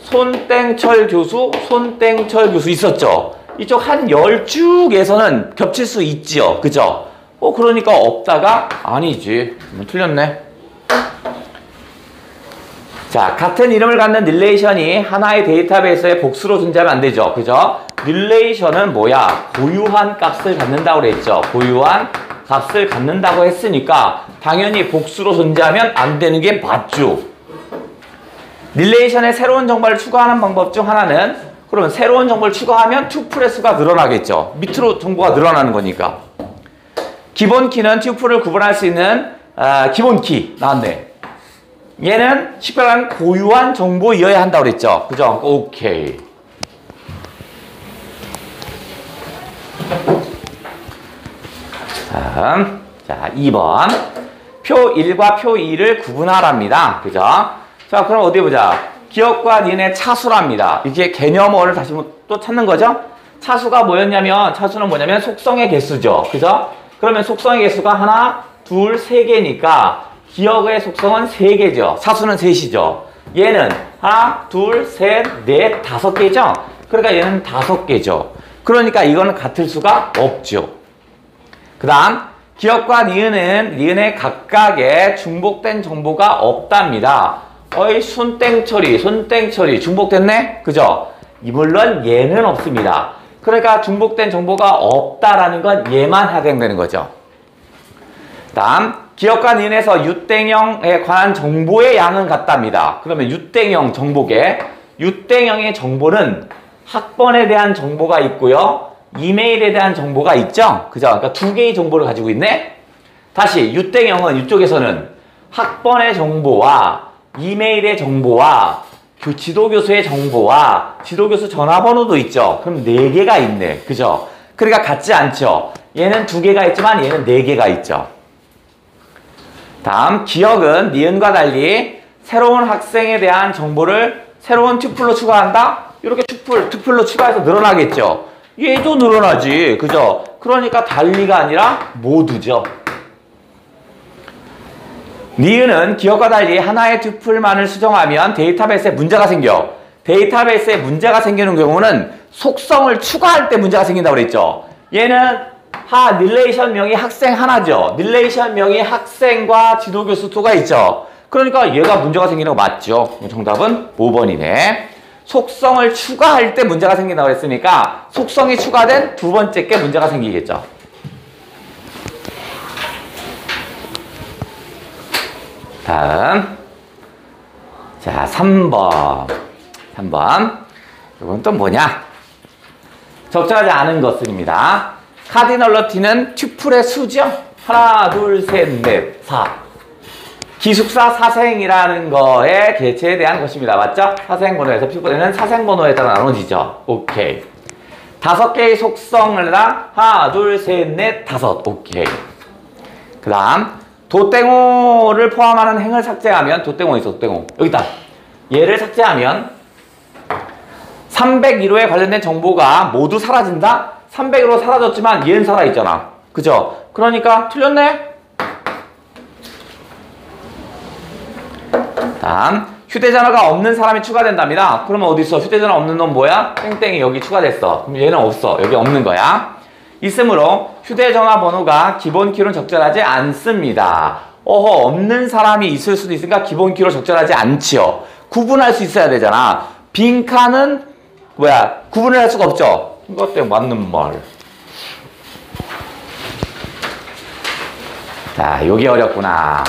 손땡철 교수 있었죠? 이쪽 한 열 쭉에서는 겹칠 수 있죠. 그죠? 그러니까 없다가 아니지. 틀렸네. 자, 같은 이름을 갖는 릴레이션이 하나의 데이터베이스의 복수로 존재하면 안 되죠. 그죠? 릴레이션은 고유한 값을 갖는다고 그랬죠. 고유한 값을 갖는다고 했으니까 당연히 복수로 존재하면 안 되는 게 맞죠. 릴레이션에 새로운 정보를 추가하는 방법 중 하나는 그러면 새로운 정보를 추가하면 튜플의 수가 늘어나겠죠. 밑으로 정보가 늘어나는 거니까. 기본 키는 튜플을 구분할 수 있는 기본 키 나왔네. 얘는 식별한 고유한 정보이어야 한다고 그랬죠. 그죠? 오케이. 다음. 자, 2번. 표 1과 표 2를 구분하랍니다. 그죠? 자, 그럼 어디 보자. 기억과 니은의 차수랍니다. 이게 개념어를 다시 또 찾는 거죠? 차수가 뭐였냐면, 차수는 뭐냐면 속성의 개수죠. 그죠? 그러면 속성의 개수가 하나, 둘, 세 개니까 기억의 속성은 세 개죠. 차수는 셋이죠. 얘는 하나, 둘, 셋, 넷, 다섯 개죠? 그러니까 얘는 다섯 개죠. 그러니까 이거는 같을 수가 없죠. 그 다음, 기억과 니은의 각각에 중복된 정보가 없답니다. 어이, 손땡처리 중복됐네? 그죠? 물론 얘는 없습니다. 그러니까 중복된 정보가 없다라는 건 얘만 해당되는 거죠. 다음, 기억과 니은에서 유땡형에 관한 정보의 양은 같답니다. 그러면 유땡형 정보계, 유땡형의 정보는 학번에 대한 정보가 있고요. 이메일에 대한 정보가 있죠? 그죠? 그러니까 두 개의 정보를 가지고 있네? 다시, 유땡형은 이쪽에서는 학번의 정보와 이메일의 정보와 지도교수의 정보와 지도교수 전화번호도 있죠? 그럼 네 개가 있네. 그죠? 그러니까 같지 않죠? 얘는 두 개가 있지만 얘는 네 개가 있죠. 다음, 기억은 니은과 달리 새로운 학생에 대한 정보를 새로운 튜플로 추가한다? 이렇게 튜플로 추가해서 늘어나겠죠? 얘도 늘어나지. 그죠? 그러니까 달리가 아니라 모두죠. 니은은 기억과 달리 하나의 튜플만을 수정하면 데이터베이스에 문제가 생겨. 데이터베이스에 문제가 생기는 경우는 속성을 추가할 때 문제가 생긴다고 그랬죠. 얘는 릴레이션 명이 학생 하나죠. 릴레이션 명이 학생과 지도교수 두가 있죠. 그러니까 얘가 문제가 생기는 거 맞죠. 정답은 5번이네. 속성을 추가할 때 문제가 생긴다고 했으니까 속성이 추가된 두 번째 게 문제가 생기겠죠. 다음. 자, 3번. 이건 또 뭐냐? 적절하지 않은 것들입니다. 카디널러티는 튜플의 수죠? 하나, 둘, 셋, 넷, 4. 기숙사 사생이라는 거의 개체에 대한 것입니다. 맞죠? 사생번호에서 튜플에는 사생번호에 따라 나눠지죠. 오케이. 5개의 속성을 하나, 둘, 셋, 넷, 5. 오케이. 그 다음, 도땡호를 포함하는 행을 삭제하면, 도땡호 있어, 도땡호. 여기 있다. 얘를 삭제하면 301호에 관련된 정보가 모두 사라진다? 301호 사라졌지만 얘는 살아있잖아. 그죠? 그러니까 틀렸네? 다음, 휴대전화가 없는 사람이 추가된답니다. 그러면 어디 있어? 휴대전화 없는 놈 뭐야? 땡땡이 여기 추가됐어. 그럼 얘는 없어. 여기 없는 거야. 있으므로 휴대전화 번호가 기본키로는 적절하지 않습니다. 없는 사람이 있을 수도 있으니까 기본키로 적절하지 않지요. 구분할 수 있어야 되잖아. 빈칸은 구분을 할 수가 없죠. 이것 때문에 맞는 말. 자, 여기 어렵구나.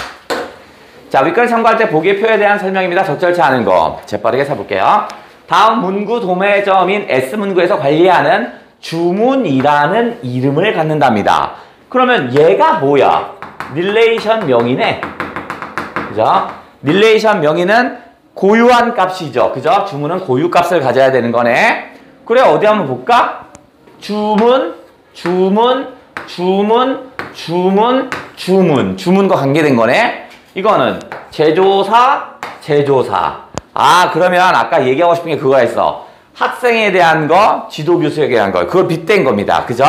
자, 윗글을 참고할 때 보기의 표에 대한 설명입니다. 적절치 않은 거. 재빠르게 살펴볼게요. 다음 문구 도매점인 S문구에서 관리하는 주문이라는 이름을 갖는답니다. 그러면 얘가 뭐야? 릴레이션 명이네. 그죠? 릴레이션 명의는 고유한 값이죠. 그죠? 주문은 고유 값을 가져야 되는 거네. 그래, 어디 한번 볼까? 주문과 관계된 거네. 이거는 제조사. 그러면 아까 얘기하고 싶은 게 그거였어. 학생에 대한 거, 지도교수에 대한 거. 그걸 빗댄 겁니다. 그죠?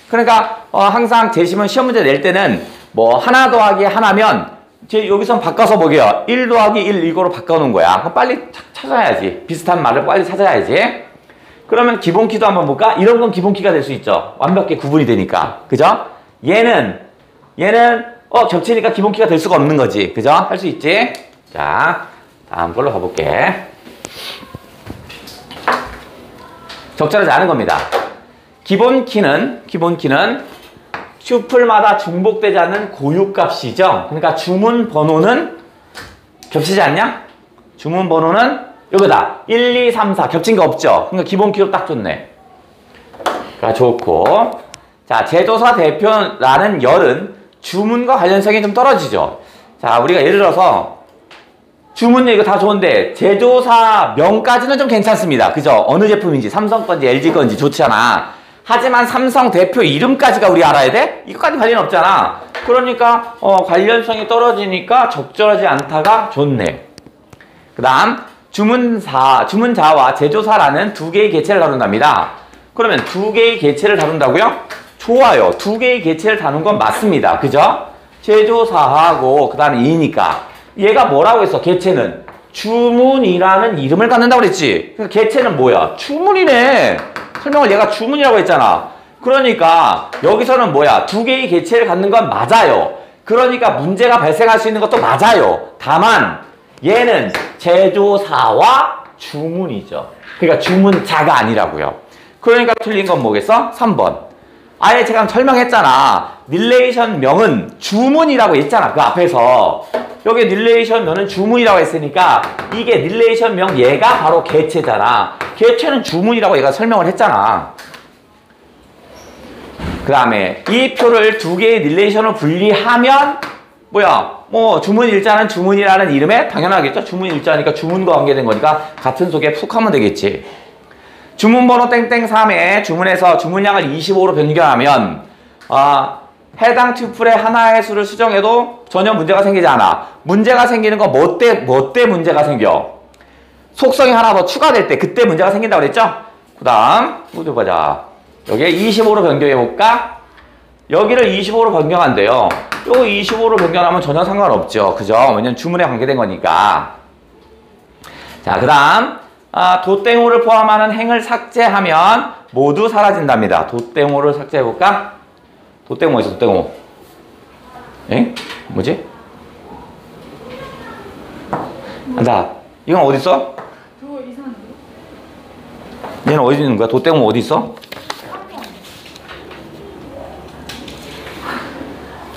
그러니까 항상 재시문 시험 문제 낼 때는 뭐 하나 더하기 하나면 여기서 바꿔서 보게요. 1 더하기 1 이거로 바꿔놓은 거야. 그럼 빨리 찾아야지. 비슷한 말을 빨리 찾아야지. 그러면 기본키도 한번 볼까? 이런 건 기본키가 될 수 있죠. 완벽하게 구분이 되니까. 그죠? 얘는 겹치니까 기본키가 될 수가 없는 거지. 그죠? 할 수 있지? 자, 다음 걸로 가볼게. 적절하지 않은 겁니다. 기본키는 튜플마다 중복되지 않는 고유값이죠. 그러니까 주문 번호는 겹치지 않냐? 주문 번호는 이거다. 1, 2, 3, 4 겹친 거 없죠. 그러니까 기본 키로 딱 좋네. 그러니까 좋고. 자, 제조사 대표라는 열은 주문과 관련성이 좀 떨어지죠. 자, 우리가 예를 들어서 주문 이거 다 좋은데 제조사 명까지는 좀 괜찮습니다. 그죠? 어느 제품인지 삼성 건지 LG 건지 좋잖아. 하지만 삼성 대표 이름까지가 우리 알아야 돼? 이거까지 관련 없잖아. 그러니까 관련성이 떨어지니까 적절하지 않다가 좋네. 그 다음 주문자와 제조사라는 두 개의 개체를 다룬답니다. 그러면 두 개의 개체를 다룬다고요? 좋아요. 두 개의 개체를 다룬 건 맞습니다. 그죠? 제조사하고 그 다음에 이니까 얘가 뭐라고 했어? 개체는 주문이라는 이름을 갖는다고 그랬지. 그러니까 개체는 뭐야? 주문이네. 설명을 얘가 주문이라고 했잖아. 그러니까 여기서는 뭐야? 두 개의 개체를 갖는 건 맞아요. 그러니까 문제가 발생할 수 있는 것도 맞아요. 다만 얘는 제조사와 주문이죠. 그러니까 주문자가 아니라고요. 그러니까 틀린 건 뭐겠어? 3번. 아예 제가 설명했잖아. 릴레이션 명은 주문이라고 했잖아. 그 앞에서. 여기 릴레이션 명은 주문이라고 했으니까 이게 릴레이션 명 얘가 바로 개체잖아. 개체는 주문이라고 얘가 설명을 했잖아. 그 다음에 이 표를 두 개의 릴레이션으로 분리하면 뭐야? 뭐 주문일자는 주문이라는 이름에 당연하겠죠. 주문일자니까 주문과 관계된 거니까 같은 속에 푹 하면 되겠지. 주문번호 땡땡 3에 주문에서 주문량을 25로 변경하면 해당 튜플의 하나의 수를 수정해도 전혀 문제가 생기지 않아. 문제가 생기는 건 뭐 때 문제가 생겨? 속성이 하나 더 추가될 때 그때 문제가 생긴다고 그랬죠? 그 다음 이거 보자. 여기에 25로 변경해볼까? 여기를 25로 변경한대요. 이거 25로 변경하면 전혀 상관없죠. 그죠? 왜냐면 주문에 관계된 거니까. 자, 그 다음 돛땡호를 포함하는 행을 삭제하면 모두 사라진답니다. 돛땡호를 삭제해볼까? 돛땡호 있어, 돛땡호. 엥? 뭐지? 자, 이건 어디 있어? 저거 이상한데? 얘는 어디 있는 거야? 돛땡호 어디 있어?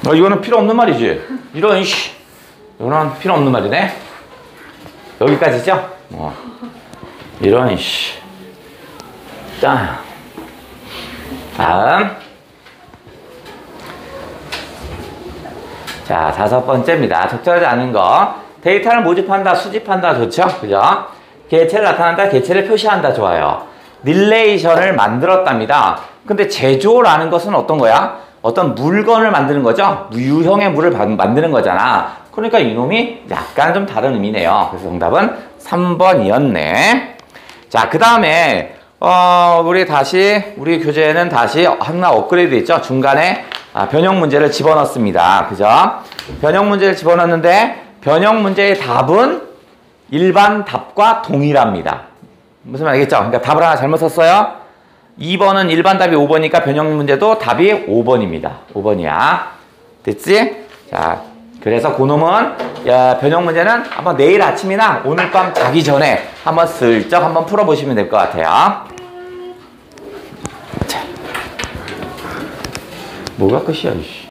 이거는 필요 없는 말이지. 이거는 필요 없는 말이네. 여기까지죠? 이런 자, 다음. 자, 5번째입니다. 적절하지 않은 거. 데이터를 모집한다, 수집한다 좋죠? 그죠? 개체를 나타낸다, 개체를 표시한다 좋아요. 릴레이션을 만들었답니다. 근데 제조라는 것은 어떤 거야? 어떤 물건을 만드는 거죠? 유형의 물을 만드는 거잖아. 그러니까 이놈이 약간 좀 다른 의미네요. 그래서 정답은 3번이었네. 자, 그 다음에 우리 교재는 다시 하나 업그레이드 있죠? 중간에 변형 문제를 집어넣습니다. 그죠? 변형 문제를 집어넣는데 변형 문제의 답은 일반 답과 동일합니다. 무슨 말 알겠죠? 그러니까 답을 하나 잘못 썼어요. 2번은 일반 답이 5번이니까 변형 문제도 답이 5번입니다. 5번이야. 됐지? 자, 그래서 그놈은 변형 문제는 한번 내일 아침이나 오늘 밤 자기 전에 한번 슬쩍 한번 풀어보시면 될 것 같아요. 자. 뭐가 끝이야, 이씨.